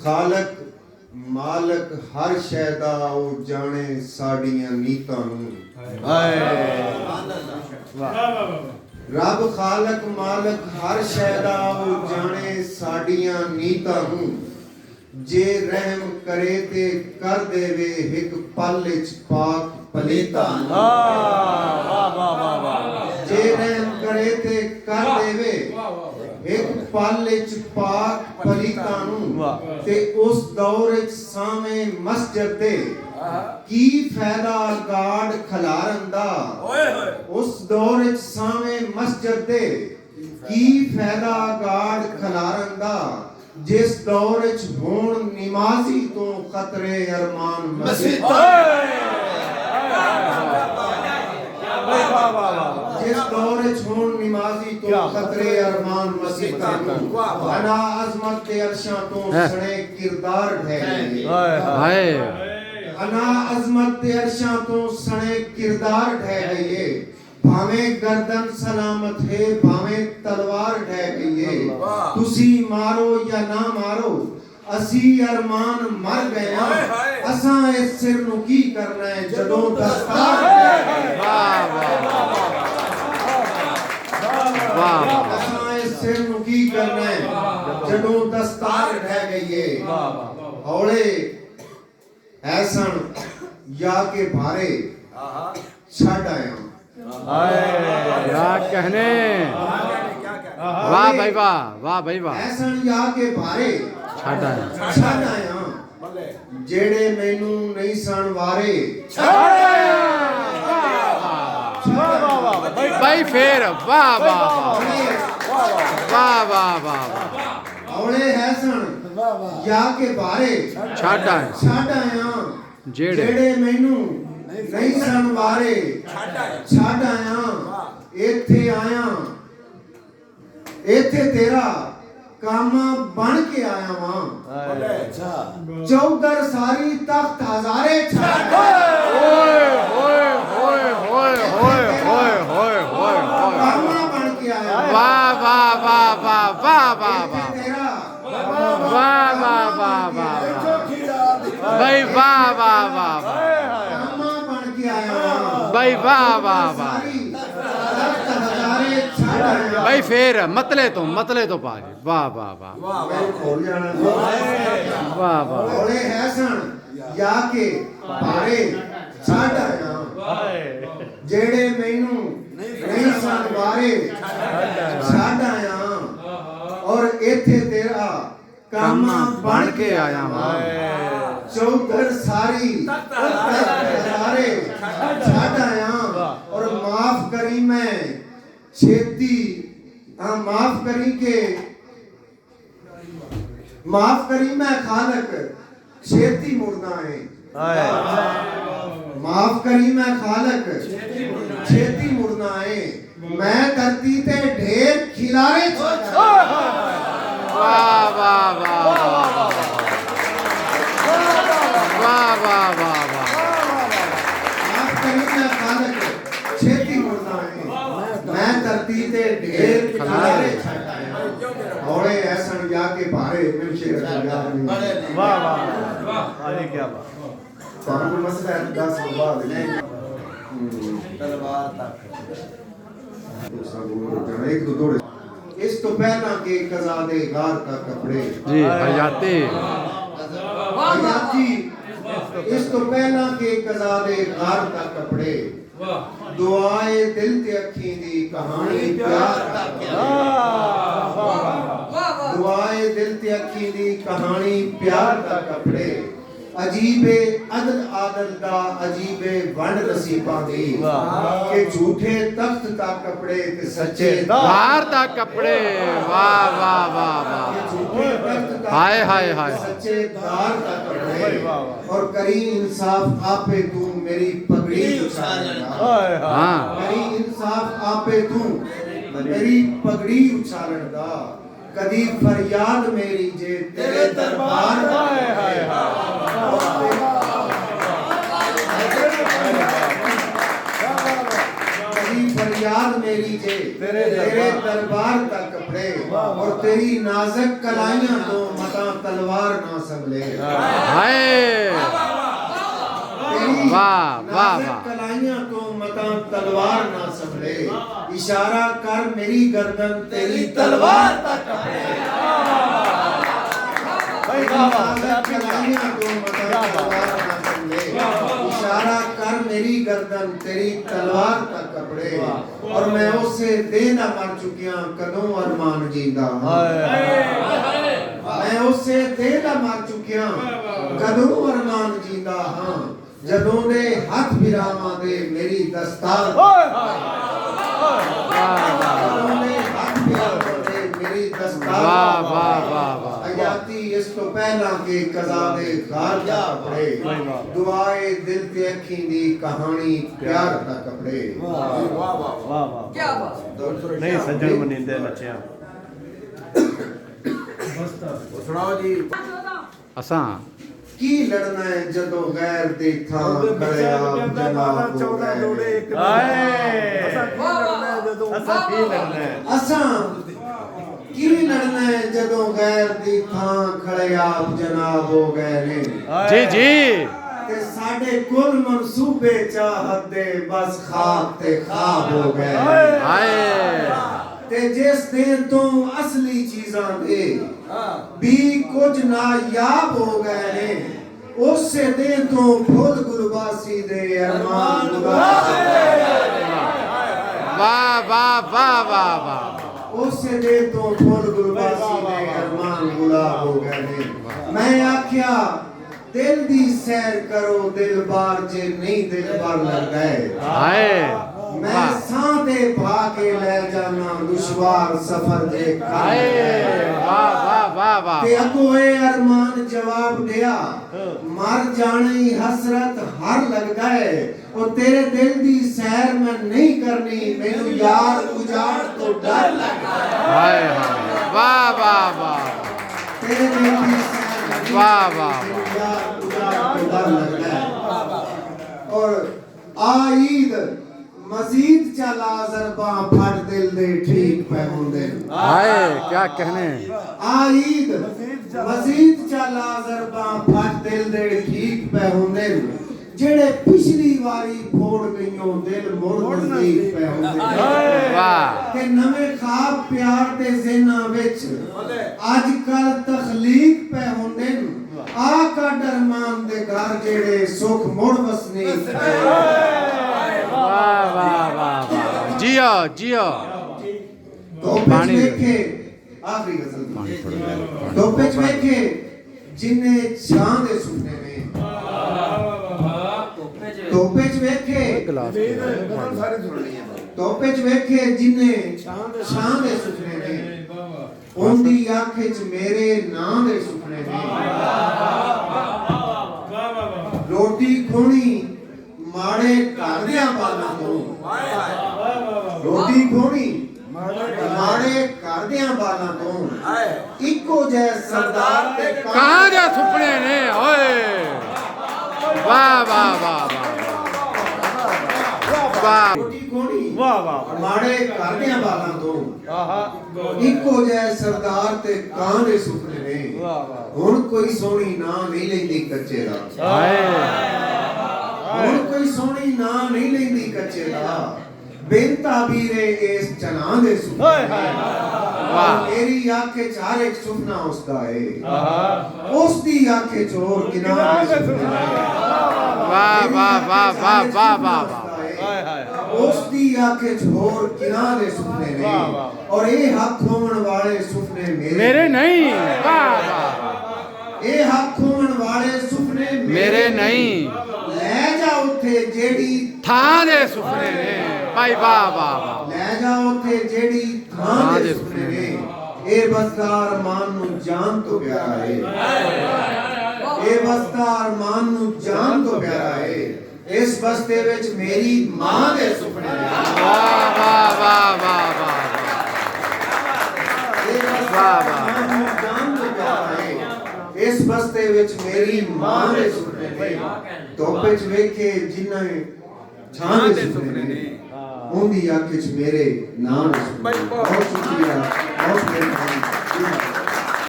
खालक मालक हर शै दा ओ जाने साड़ियां नीतां नूं। रब खालक मालक हर शै दा ओ जाने साड़ियां नीतां नूं। जे रहम करे ते कर देवे हिक पल विच पाक पलीतां नूं। जे रहम करे ते कर देवे एक पल विच पाक पलीतां नूं ते उस दौर विच सावें मस्जिद दे की फायदा गाड़ खलारन दा। उस दौर विच सावें मस्जिद दे की फायदा गाड़ खलारन दा जिस दौर विच होण नमाजी तो खतरे अरमान मसीता। जिस दौर विच होण नमाजी तो खतरे अरमान मसीता। अना अजमत दे अरशां तो सने किरदार ढह। अना अजमत दे अरशां तो सने किरदार ढह गई। भावें गर्दन सलामत है भावें तलवार ढह गई है। तुसी मारो या ना मारो असी अरमान मर गया। असां इस सिर नूं की करना है जदों दस्तार असां इस सिर नूं की करना है जदों दस्तार ढह गई है। हौले ऐसन या के भारे छड़ आया कहने वाह भाई वाह, वाह भाई वाह। ऐसन या के भारे छड़ आया जेड़े मैनू नहीं सन वारे। भाई फेर वाह वाह वाह वाह वाह। हौले ऐसन या के भारे छड़ आया जेड़े मैनू नहीं सन वारे। छड़ आया इत्थे आया इत्थे तेरा कामा बन के आया वां। चौधर सारी तख्त हजारे कामा बन के आया। वाह वाह वाह वाह वाह वाह वाह तेरा वाह वाह वाह वाह भाई वाह वाह वाह कामा बन के आया भाई वाह वाह वाह तख्त हजारे छड़ आया। भाई फेर मतले तो पा जी। वाह वाह वाह खोल जाना वाह वाह। हौले हैसन या के भारे छड़ आया जेड़े मैनू नहीं सन वारे। छड़ आया और इत्थे तेरा कामा बन के आया वां। चौधर सारी हजारे छड़ आया और माफ करी मैं छेती माफ करी मैं खालक छेती मुड़ना है। माफ करी मैं खालक छेती मुड़ना है। मैं धरती ते ढेर खिलारे वाह वाह वाह वाह वाह वाह वाह। माफ करी मैं खालक छेती मुड़ना है। मैं धरती ते ढेर खिलारे हौले ऐसन या के भारे मिल शेर वाह वाह अरे क्या बात। ਤੁਹਾਨੂੰ ਮਸਲਾ ਹੈ 10 ਬਾਅਦ ਨਹੀਂ तलवार तक एक दो दौड़े इस तो पहला के कज़ा दे गार का कपड़े जी हयाती हयाती। इस तो पहला के कज़ा दे गार का कपड़े दुआए दिल ते अखी दी कहानी प्यार का। दुआए दिल ते अखी दी कहानी प्यार का कपड़े। अजीबे अदल आदल दा अजीबे वंड नसीबां दी के झूठे तख्त ता कपड़े ते सच्चे धार दा कपड़े। वाह वाह वाह वाह हाय हाय हाय। सच्चे धार ता कपड़े और करी इंसाफ आपे तू मेरी पगड़ी उछालना। हाँ करी इंसाफ आपे तू मेरी पगड़ी उछालन दा। कदी फरियाद मेरी जे तेरे दरबार कदी फरियाद मेरी जे तेरे दरबार तक कपड़े और तेरी नाजुक कलाइयां तो मता तलवार ना संभले हाय तेरी वाह, वाह, नाजुक वाह। कलाइयां तो मता तलवार ना संभले इशारा कर मेरी गर्दन तेरी तलवार तक कपड़े नाजुक कलाइयां तो मता तलवार ना संभले इशारा कर मेरी गर्दन तेरी तलवार तक कपड़े और मैं उससे देना मर चुकिया कदों अरमान जींदा मैं उससे देना मर चुकिया कदों अरमान जींदा हां जदों दे हथ बिरावां दे मेरी दस्तार जदों दे हथ बिरावां दे मेरी दस्तार वाह वाह वाह वाह हयाती इस तो पहला के कज़ा दे गार दा कपड़े दुआए दिल ते अखी दी कहानी प्यार दा कपड़े क्या बात नहीं सज्जन मनिंदे नचिया सुनाओ जी असां की लड़ना है जदों गैर दे थां खड़िया जनाब हो गए असा की लड़ना है असां की लड़ना है जदों गैर दी थां खड़िया जनाब हो गए ने जी जी ते साडे कुल मंसूबे चाहत दे बस खाब ते खाब हो गए हाय ते जिस दिन तो असली चीजां दे भी कुछ नायाब हो गए ने उससे दिन तो फुल गुलबासी दे अरमान वाह वाह वाह वाह वाह उससे दिन तो फुल गुलबासी दे अरमान गुलाब हो गए ने मैं आख्या दिल दी सैर करो दिल बार जे नहीं दिल बार लग गए हाय मैं सांदे भागे ले जाना दुश्वार सफर दे हाय वाह वाह वाह वाह ते अगो ए अरमान जवाब दिया मर जानी हसरत हर लग गए और तेरे दिल दी सैर मैं नहीं करनी मैनू यार उजाड़ तो डर लग गया हाय हाय वाह वाह वाह तेरे दिल दी सैर नहीं वाह, करनी, वाह, मैनू यार उजाड़ तो डर लग गया और आईद मजीद चला जरबा फट दिल दे ठीक पे होंदे हाय क्या कहने आईद मजीद चला जरबा फट दिल दे ठीक पे होंदे जेड़े पिछली वारी फोड़ गईयों दिल मुड़ नजदीक पे होंदे वाह ते नवे ख्वाब प्यार दे ज़हना विच अजकल तखलीक पे होंदे आका डरमान दे घर जेड़े सुख मुड़ वसनीक पे वाह वाह वाह वाह जियो जियो तो पानी वेखे आखिरी गजल पानी थोड़ा तो वेखे जिन्ने छां दे सुपने ने तोपे च वेखे गिलास सारी सुन ली है तोपे च वेखे जिन्ने छां दे सुपने ने ओंदी आंखें च मेरे नां दे सुपने ने रोटी खोनी माड़े करदियां बालां तो रोटी खोनी माड़े करदियां बालां तो इक्को जै सरदार ते कहाँ जा सुपने ने ओए वाह वाह वाह वाह वाह रोटी खोनी वाह वाह माड़े करदियां बालां तो आहा इक्को जै सरदार ते ਕਾਂ ਦੇ ਸੁਪਨੇ ਨੇ ਹੁਣ ਕੋਈ ਸੋਹਣੀ ਨਾਂ ਨਹੀਂ ਲੈਂਦੀ ਕੱਚੇ ਦਾ हाय ਹੁਣ ਕੋਈ ਸੋਹਣੀ ਨਾਂ ਨਹੀਂ ਲੈਂਦੀ ਕੱਚੇ ਦਾ ਬੇਨਤਾ ਵੀਰੇ ਇਸ ਚਨਾ ਦੇ ਸੁਪਨੇ ਨੇ ਵਾਹ। ਮੇਰੀ ਆਂਖੇ ਚ ਹਰ ਇੱਕ ਸੁਪਨਾ ਉਸਦਾ ਏ आहा ਉਸ ਦੀ ਆਂਖੇ ਚ ਹੋਰ ਕਿਨਾਂ ਦੇ ਸੁਪਨੇ ਨੇ वाह वाह वाह वाह वाह वाह वाह हाय हाय ਉਸ ਦੀ ਆਂਖੇ ਚ ਹੋਰ ਕਿਨਾਂ ਦੇ ਸੁਪਨੇ ਨੇ ਵਾਹ, ਵਾਹ। ਔਰ ਇਹ ਹੱਥ ਹੋਣ ਵਾਲੇ ਸੁਪਨੇ मेरे नहीं वाह वाह ਇਹ ਹੱਥ ਹੋਣ ਵਾਲੇ ਸੁਪਨੇ मेरे नहीं ਲੈ ਜਾ ਉੱਥੇ ਜਿਹੜੀ ਥਾਂ ਦੇ ਸੁਪਨੇ ਨੇ ਭਾਈ ਵਾਹ ਵਾਹ ਵਾਹ ਲੈ ਜਾ ਉੱਥੇ ਜਿਹੜੀ ਥਾਂ ਦੇ ਸੁਪਨੇ ਨੇ ਇਹ ਬਸਦਾਰ ਮਾਨ ਨੂੰ ਜਾਨ ਤੋਂ ਪਿਆਰਾ ਏ ਇਹ ਬਸਦਾਰ ਮਾਨ ਨੂੰ ਜਾਨ ਤੋਂ ਪਿਆਰਾ ਏ ਇਸ ਬਸਤੇ ਵਿੱਚ ਮੇਰੀ ਮਾਂ ਦੇ ਸੁਪਨੇ ਨੇ ਵਾਹ ਵਾਹ ਵਾਹ ਵਾਹ ਵਾਹ ਇਹ ਬਸਦਾਰ ਮਾਨ ਨੂੰ ਜਾਨ ਤੋਂ ਪਿਆਰਾ ਏ ਇਸ ਬਸਤੇ ਵਿੱਚ ਮੇਰੀ ਮਾਂ ਦੇ ਸੁਪਨੇ ਨੇ ਧੁੱਪ ਵਿੱਚ ਵੇਖੇ ਜਿਨ੍ਹਾਂ ਛਾਂ ਦੇ ਸੁਪਨੇ ਨੇ ਉਹਦੀ ਅੱਖ 'ਚ ਮੇਰੇ ਨਾਂ ਨੂੰ ਸੁਣੋ। ਬਾਈ, ਬਹੁਤ ਬਹੁਤ ਸ਼ੁਕਰੀਆ, ਬਹੁਤ ਮਿਹਰਬਾਨੀ।